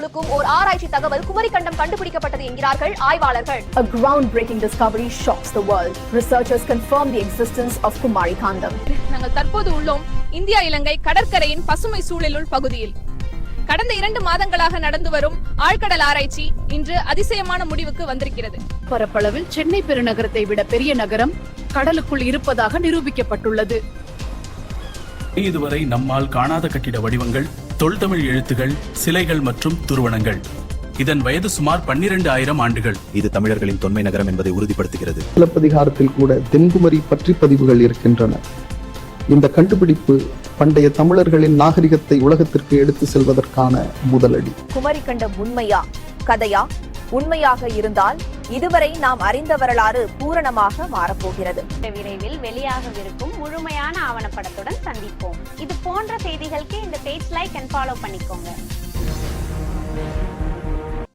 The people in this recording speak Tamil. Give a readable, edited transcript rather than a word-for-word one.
கொடுக்கும் ஓர் ஆராய்ச்சி தகவல் குமரிக்கண்டம் கண்டுபிடிக்கப்பட்டது என்கிறார்கள் ஆய்வாளர்கள். A groundbreaking discovery shocks the world. Researchers confirm the existence of Kumarikandam. நாங்கள் தற்போது உள்ளோம் இந்தியா இலங்கை கடற்கரையின் பசுமை சூழலுள் பகுதியில். கடந்த 2 மாதங்களாக நடந்து வரும் ஆழ்கடல் ஆராய்ச்சி இன்று அதிசயமான முடிவுக்கு வந்திருக்கிறது. பரப்பளவில் சென்னை பெருநகரத்தை விட பெரிய நகரம் கடலுக்குள் இருப்பதாக நிரூபிக்கப்பட்டுள்ளது. இதுவரை நம்மால் காணாத கட்டிட வடிவங்கள், தொல்தமிழ் எழுத்துகள், சிலைகள் மற்றும் துருவனங்கள். இதன் வயது சுமார் 12,000 ஆண்டுகள். இது தமிழர்களின் தொன்மை நகரம் என்பதை உறுதிப்படுத்துகிறது. சிலப்பதிகாரத்தில் கூட தென்குமரி பற்றி பதிவுகள் இருக்கின்றன. இந்த கண்டுபிடிப்பு பண்டைய தமிழர்களின் நாகரிகத்தை உலகத்திற்கு எடுத்து செல்வதற்கான முதலடி. குமரிக்கண்டம் உண்மையா கதையா? உண்மையாக இருந்தால் இதுவரை நாம் அறிந்த வரலாறு பூரணமாக மாறப்போகிறது. விரைவில் வெளியாகவிருக்கும் முழுமையான ஆவணப்படத்துடன் சந்திப்போம். இது போன்ற செய்திகளுக்கு இந்த பேஜ் லைக் அண்ட் ஃபாலோ பண்ணிக்கோங்க.